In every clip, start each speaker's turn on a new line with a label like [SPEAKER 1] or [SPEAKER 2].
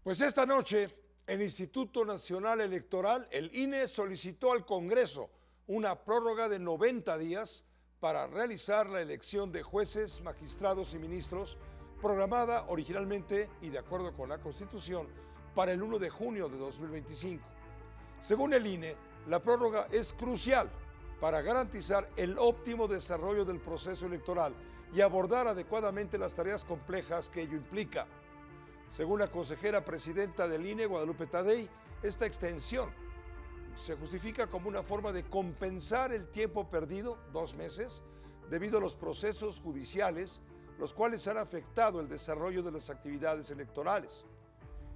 [SPEAKER 1] Pues esta noche, el Instituto Nacional Electoral, el INE, solicitó al Congreso una prórroga de 90 días para realizar la elección de jueces, magistrados y ministros, programada originalmente y de acuerdo con la Constitución para el 1 de junio de 2025. Según el INE, la prórroga es crucial para garantizar el óptimo desarrollo del proceso electoral y abordar adecuadamente las tareas complejas que ello implica. Según la consejera presidenta del INE, Guadalupe Tadei, esta extensión se justifica como una forma de compensar el tiempo perdido, 2 meses, debido a los procesos judiciales, los cuales han afectado el desarrollo de las actividades electorales.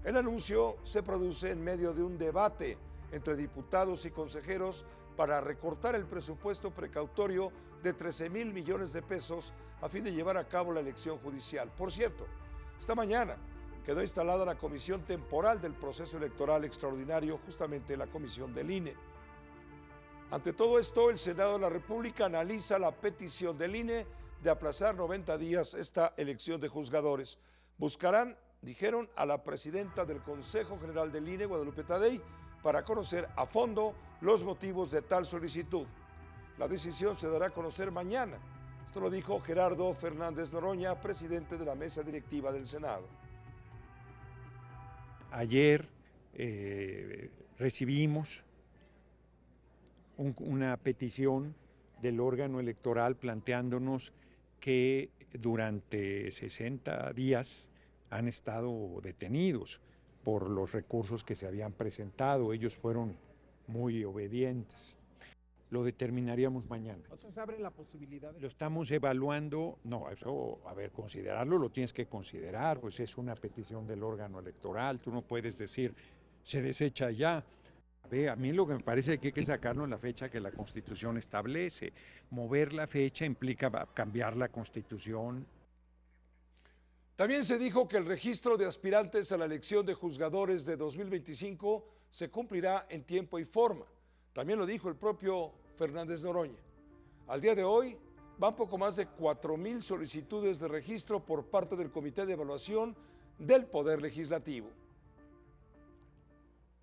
[SPEAKER 1] El anuncio se produce en medio de un debate entre diputados y consejeros para recortar el presupuesto precautorio de 13,000 millones de pesos a fin de llevar a cabo la elección judicial. Por cierto, esta mañana quedó instalada la Comisión Temporal del Proceso Electoral Extraordinario, justamente la comisión del INE. Ante todo esto, el Senado de la República analiza la petición del INE de aplazar 90 días esta elección de juzgadores. Buscarán, dijeron, a la presidenta del Consejo General del INE, Guadalupe Tadei, para conocer a fondo los motivos de tal solicitud. La decisión se dará a conocer mañana. Esto lo dijo Gerardo Fernández Noroña, presidente de la mesa directiva del Senado.
[SPEAKER 2] Ayer recibimos una petición del órgano electoral planteándonos que durante 60 días han estado detenidos por los recursos que se habían presentado. Ellos fueron muy obedientes. Lo determinaríamos mañana.
[SPEAKER 3] O sea, ¿se abre la posibilidad de...
[SPEAKER 2] Lo estamos evaluando. No, eso, a ver, considerarlo, lo tienes que considerar, pues es una petición del órgano electoral, tú no puedes decir, se desecha ya. A mí lo que me parece es que hay que sacarlo en la fecha que la Constitución establece. Mover la fecha implica cambiar la Constitución.
[SPEAKER 1] También se dijo que el registro de aspirantes a la elección de juzgadores de 2025 se cumplirá en tiempo y forma. También lo dijo el propio Fernández Noroña. Al día de hoy van poco más de 4,000 solicitudes de registro por parte del Comité de Evaluación del Poder Legislativo.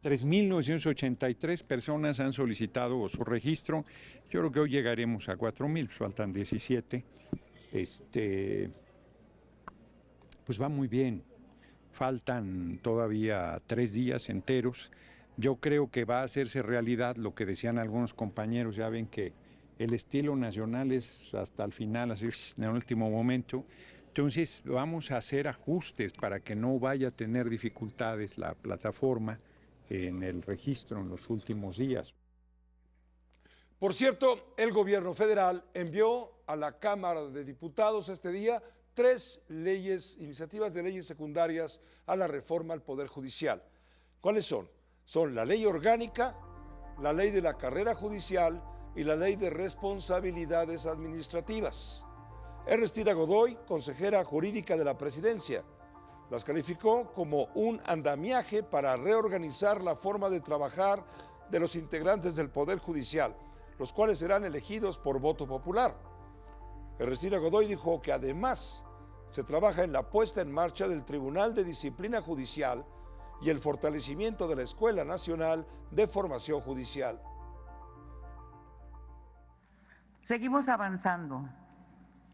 [SPEAKER 2] 3,983 personas han solicitado su registro. Yo creo que hoy llegaremos a 4,000, faltan 17. Pues va muy bien. Faltan todavía 3 días enteros. Yo creo que va a hacerse realidad lo que decían algunos compañeros. Ya ven que el estilo nacional es hasta el final, así en el último momento. Entonces vamos a hacer ajustes para que no vaya a tener dificultades la plataforma en el registro en los últimos días.
[SPEAKER 1] Por cierto, el gobierno federal envió a la Cámara de Diputados este día 3 iniciativas de leyes secundarias a la reforma al Poder Judicial. ¿Cuáles son? Son la ley orgánica, la ley de la carrera judicial y la ley de responsabilidades administrativas. Ernestina Godoy, consejera jurídica de la presidencia, las calificó como un andamiaje para reorganizar la forma de trabajar de los integrantes del Poder Judicial, los cuales serán elegidos por voto popular. Ernestina Godoy dijo que además se trabaja en la puesta en marcha del Tribunal de Disciplina Judicial y el fortalecimiento de la Escuela Nacional de Formación Judicial.
[SPEAKER 4] Seguimos avanzando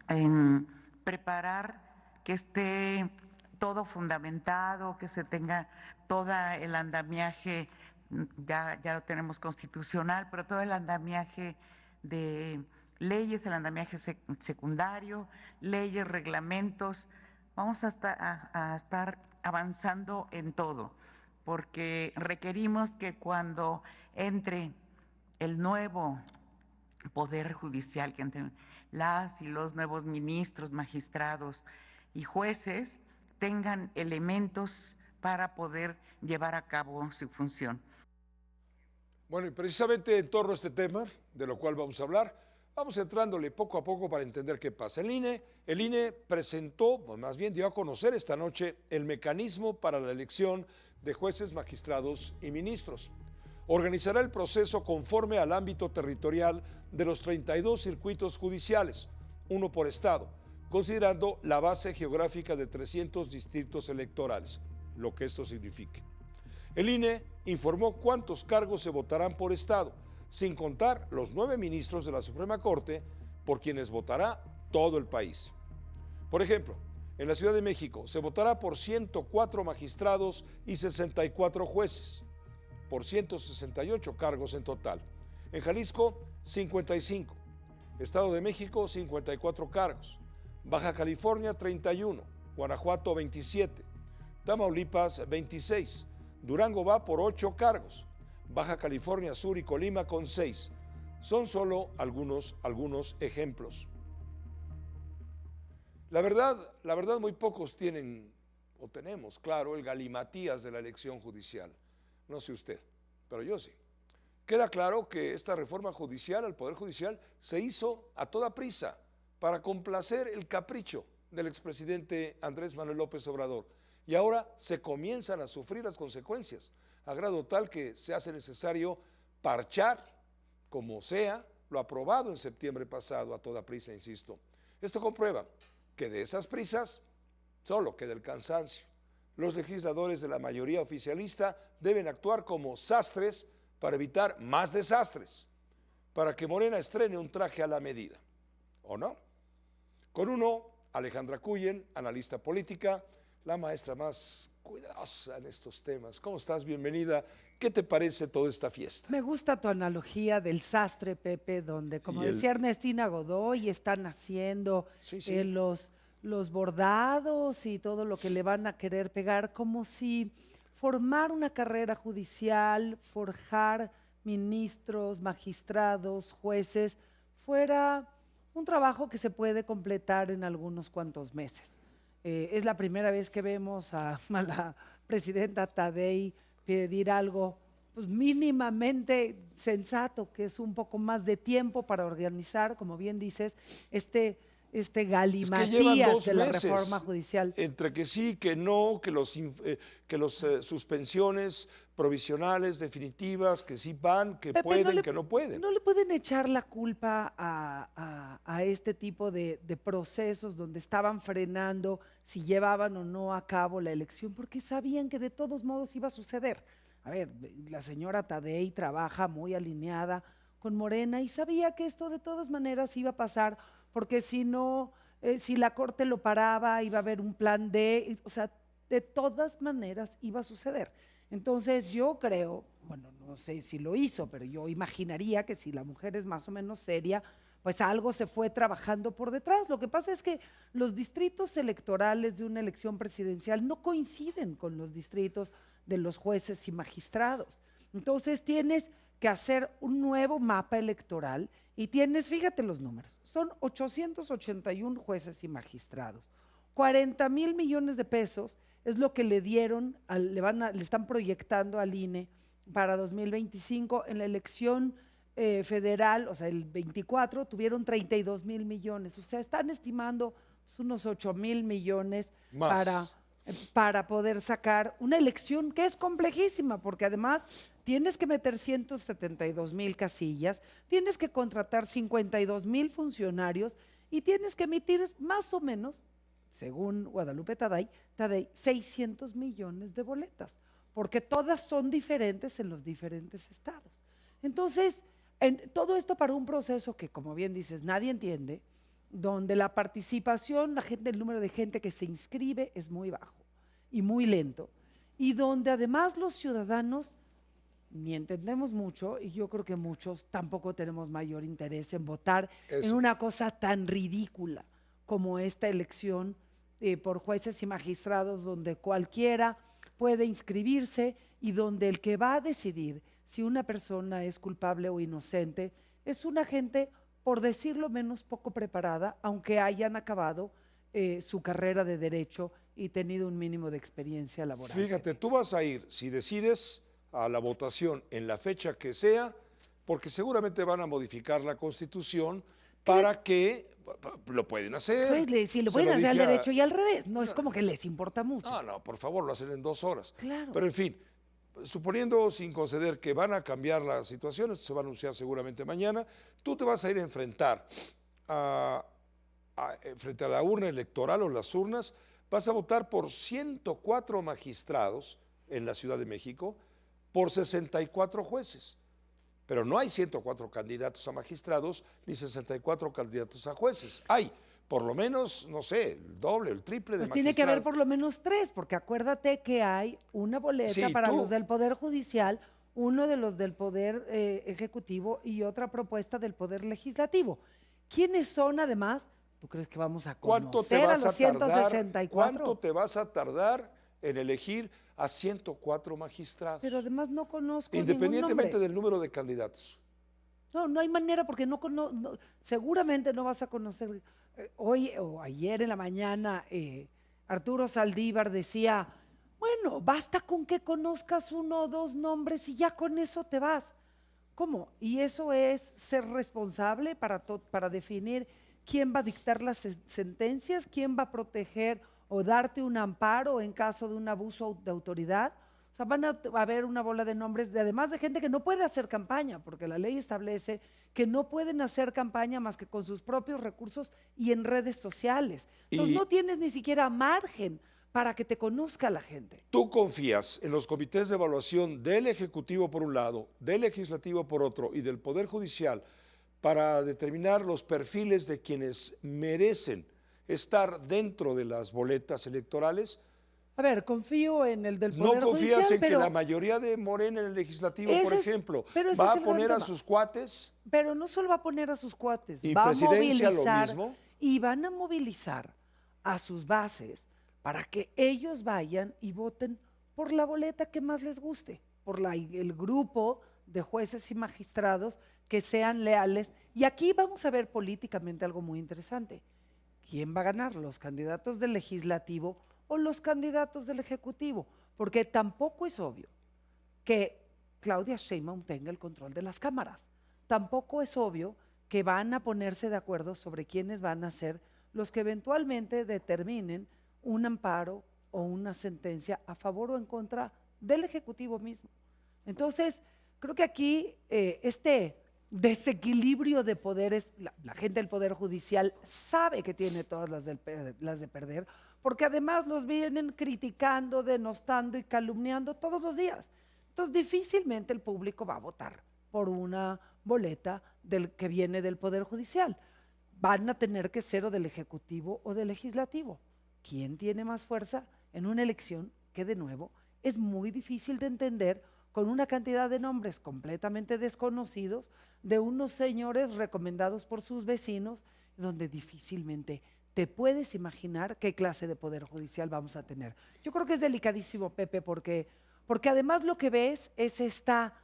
[SPEAKER 4] en preparar que esté todo fundamentado, que se tenga todo el andamiaje, ya lo tenemos constitucional, pero todo el andamiaje de leyes, el andamiaje secundario, leyes, reglamentos. Vamos a estar avanzando en todo, porque requerimos que cuando entre el nuevo Poder Judicial, que entren las y los nuevos ministros, magistrados y jueces, tengan elementos para poder llevar a cabo su función.
[SPEAKER 1] Bueno, y precisamente en torno a este tema, de lo cual vamos a hablar, vamos entrándole poco a poco para entender qué pasa. El INE presentó, o más bien dio a conocer esta noche, el mecanismo para la elección de jueces, magistrados y ministros. Organizará el proceso conforme al ámbito territorial de los 32 circuitos judiciales, uno por estado, considerando la base geográfica de 300 distritos electorales. lo que esto signifique. El INE informó cuántos cargos se votarán por estado, sin contar los 9 ministros de la Suprema Corte, por quienes votará todo el país. Por ejemplo, en la Ciudad de México se votará por 104 magistrados y 64 jueces, por 168 cargos en total. En Jalisco, 55. Estado de México, 54 cargos. Baja California, 31. Guanajuato, 27. Tamaulipas, 26. Durango va por 8 cargos. Baja California Sur y Colima con 6. Son solo algunos ejemplos. La verdad, muy pocos tienen o tenemos claro el galimatías de la elección judicial. No sé usted, pero yo sí. Queda claro que esta reforma judicial al Poder Judicial se hizo a toda prisa para complacer el capricho del expresidente Andrés Manuel López Obrador. Y ahora se comienzan a sufrir las consecuencias, a grado tal que se hace necesario parchar, como sea, lo aprobado en septiembre pasado a toda prisa, insisto. Esto comprueba que de esas prisas solo queda el cansancio. Los legisladores de la mayoría oficialista deben actuar como sastres para evitar más desastres, para que Morena estrene un traje a la medida, ¿o no? Con uno, Alejandra Cuyen, analista política, la maestra más cuidadosa en estos temas. ¿Cómo estás? Bienvenida. ¿Qué te parece toda esta fiesta?
[SPEAKER 3] Me gusta tu analogía del sastre, Pepe, donde, como decía Ernestina Godoy, están haciendo los bordados y todo lo que le van a querer pegar, como si formar una carrera judicial, forjar ministros, magistrados, jueces, fuera un trabajo que se puede completar en algunos cuantos meses. Es la primera vez que vemos a la presidenta Taddei pedir algo pues, mínimamente sensato, que es un poco más de tiempo para organizar, como bien dices, este galimatías de la reforma judicial.
[SPEAKER 1] Entre que sí, que no, que los suspensiones provisionales, definitivas, que sí van, que Pepe, pueden, que no pueden.
[SPEAKER 3] No le pueden echar la culpa a este tipo de procesos donde estaban frenando si llevaban o no a cabo la elección, porque sabían que de todos modos iba a suceder. A ver, la señora Taddei trabaja muy alineada con Morena y sabía que esto de todas maneras iba a pasar, porque si no, si la Corte lo paraba, iba a haber un plan D, o sea, de todas maneras iba a suceder. Entonces yo creo, bueno, no sé si lo hizo, pero yo imaginaría que si la mujer es más o menos seria, pues algo se fue trabajando por detrás. Lo que pasa es que los distritos electorales de una elección presidencial no coinciden con los distritos de los jueces y magistrados. Entonces tienes que hacer un nuevo mapa electoral y tienes, fíjate los números, son 881 jueces y magistrados, 40,000 millones de pesos es lo que le dieron, le están proyectando al INE para 2025, en la elección federal, o sea, el 24, tuvieron 32,000 millones, o sea, están estimando pues, unos 8,000 millones para poder sacar una elección que es complejísima, porque además tienes que meter 172,000 casillas, tienes que contratar 52,000 funcionarios y tienes que emitir más o menos, según Guadalupe Taddei, 600 millones de boletas, porque todas son diferentes en los diferentes estados. Entonces, todo esto para un proceso que, como bien dices, nadie entiende, donde la participación, el número de gente que se inscribe es muy bajo y muy lento, y donde además los ciudadanos ni entendemos mucho, y yo creo que muchos tampoco tenemos mayor interés en votar en una cosa tan ridícula como esta elección por jueces y magistrados, donde cualquiera puede inscribirse y donde el que va a decidir si una persona es culpable o inocente es una gente, por decirlo menos, poco preparada, aunque hayan acabado su carrera de derecho y tenido un mínimo de experiencia laboral.
[SPEAKER 1] Fíjate, tú vas a ir, si decides, a la votación en la fecha que sea, porque seguramente van a modificar la Constitución para que lo pueden hacer.
[SPEAKER 3] Pues, si lo pueden hacer al derecho y al revés, no es como que les importa mucho.
[SPEAKER 1] No, por favor, lo hacen en 2 horas.
[SPEAKER 3] Claro.
[SPEAKER 1] Pero en fin, suponiendo sin conceder que van a cambiar la situación, esto se va a anunciar seguramente mañana, tú te vas a ir a enfrentar frente a la urna electoral o las urnas, vas a votar por 104 magistrados en la Ciudad de México, por 64 jueces. Pero no hay 104 candidatos a magistrados ni 64 candidatos a jueces. Hay por lo menos, no sé, el doble, el triple de
[SPEAKER 3] Pues tiene que haber
[SPEAKER 1] magistrados.
[SPEAKER 3] por lo menos 3, porque acuérdate que hay una boleta
[SPEAKER 1] Sí,
[SPEAKER 3] para
[SPEAKER 1] tú.
[SPEAKER 3] los del Poder Judicial, uno de los del Poder Ejecutivo y otra propuesta del Poder Legislativo. ¿Quiénes son además? ¿Tú crees que vamos a
[SPEAKER 1] ¿Cuánto te
[SPEAKER 3] conocer a
[SPEAKER 1] vas
[SPEAKER 3] los
[SPEAKER 1] a tardar?
[SPEAKER 3] 164?
[SPEAKER 1] ¿Cuánto te vas a tardar en elegir a 104 magistrados?
[SPEAKER 3] Pero además no conozco ningún
[SPEAKER 1] Independientemente
[SPEAKER 3] nombre.
[SPEAKER 1] del número de candidatos.
[SPEAKER 3] No hay manera porque seguramente no vas a conocer. Hoy o ayer en la mañana Arturo Saldívar decía, bueno, basta con que conozcas 1 o 2 nombres y ya con eso te vas. ¿Cómo? ¿Y eso es ser responsable para definir quién va a dictar las sentencias, quién va a proteger o darte un amparo en caso de un abuso de autoridad? O sea, van a haber una bola de nombres, además de gente que no puede hacer campaña, porque la ley establece que no pueden hacer campaña más que con sus propios recursos y en redes sociales. Entonces
[SPEAKER 1] Y-
[SPEAKER 3] no tienes ni siquiera margen para que te conozca la gente.
[SPEAKER 1] ¿Tú confías en los comités de evaluación del Ejecutivo por un lado, del Legislativo por otro y del Poder Judicial para determinar los perfiles de quienes merecen estar dentro de las boletas electorales?
[SPEAKER 3] A ver, confío en el del Poder
[SPEAKER 1] ¿No confías
[SPEAKER 3] Judicial,
[SPEAKER 1] en que
[SPEAKER 3] pero,
[SPEAKER 1] la mayoría de Morena en el Legislativo, por
[SPEAKER 3] Ese es-
[SPEAKER 1] ejemplo,
[SPEAKER 3] pero ese
[SPEAKER 1] va
[SPEAKER 3] es
[SPEAKER 1] a
[SPEAKER 3] el gran
[SPEAKER 1] poner a
[SPEAKER 3] tema.
[SPEAKER 1] sus cuates?
[SPEAKER 3] pero no solo va a poner a sus cuates,
[SPEAKER 1] ¿Y
[SPEAKER 3] va a
[SPEAKER 1] presidencia lo
[SPEAKER 3] movilizar
[SPEAKER 1] mismo?
[SPEAKER 3] y van a movilizar a sus bases para que ellos vayan y voten por la boleta que más les guste, por el grupo de jueces y magistrados que sean leales. Y aquí vamos a ver políticamente algo muy interesante. ¿Quién va a ganar? ¿Los candidatos del legislativo o los candidatos del ejecutivo? Porque tampoco es obvio que Claudia Sheinbaum tenga el control de las cámaras. Tampoco es obvio que van a ponerse de acuerdo sobre quiénes van a ser los que eventualmente determinen un amparo o una sentencia a favor o en contra del Ejecutivo mismo. Entonces, creo que aquí este desequilibrio de poderes, la gente del Poder Judicial sabe que tiene todas las de perder, porque además los vienen criticando, denostando y calumniando todos los días. Entonces, difícilmente el público va a votar por una boleta que viene del Poder Judicial. Van a tener que ser o del Ejecutivo o del Legislativo. ¿Quién tiene más fuerza en una elección que, de nuevo, es muy difícil de entender con una cantidad de nombres completamente desconocidos de unos señores recomendados por sus vecinos, donde difícilmente te puedes imaginar qué clase de poder judicial vamos a tener? Yo creo que es delicadísimo, Pepe, porque además lo que ves es esta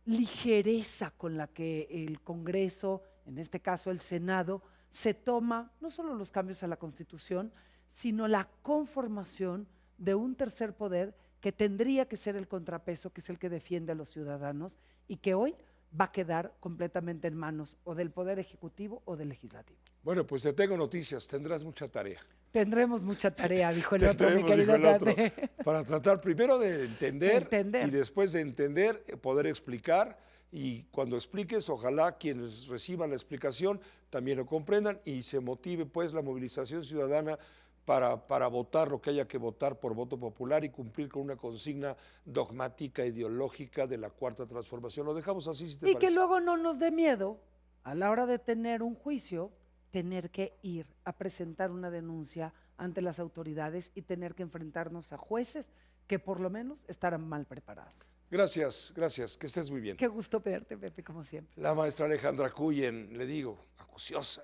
[SPEAKER 3] ligereza con la que el Congreso, en este caso el Senado, se toma no solo los cambios a la Constitución, sino la conformación de un tercer poder que tendría que ser el contrapeso, que es el que defiende a los ciudadanos y que hoy va a quedar completamente en manos o del Poder Ejecutivo o del Legislativo.
[SPEAKER 1] Bueno, pues te tengo noticias, tendrás mucha tarea.
[SPEAKER 3] Tendremos mucha tarea, dijo el otro, mi
[SPEAKER 1] Tendremos, dijo
[SPEAKER 3] querido
[SPEAKER 1] el otro,
[SPEAKER 3] Pepe.
[SPEAKER 1] para tratar primero de entender,
[SPEAKER 3] Entender.
[SPEAKER 1] y después de entender, poder explicar, y cuando expliques, ojalá quienes reciban la explicación también lo comprendan y se motive pues la movilización ciudadana para votar lo que haya que votar por voto popular y cumplir con una consigna dogmática, ideológica de la Cuarta Transformación. Lo dejamos así, si te
[SPEAKER 3] Y
[SPEAKER 1] parece.
[SPEAKER 3] que luego no nos dé miedo, a la hora de tener un juicio, tener que ir a presentar una denuncia ante las autoridades y tener que enfrentarnos a jueces que por lo menos estarán mal preparados.
[SPEAKER 1] Gracias, gracias, que estés muy bien.
[SPEAKER 3] Qué gusto verte, Pepe, como siempre.
[SPEAKER 1] La maestra Alejandra Cuyen, le digo, acuciosa.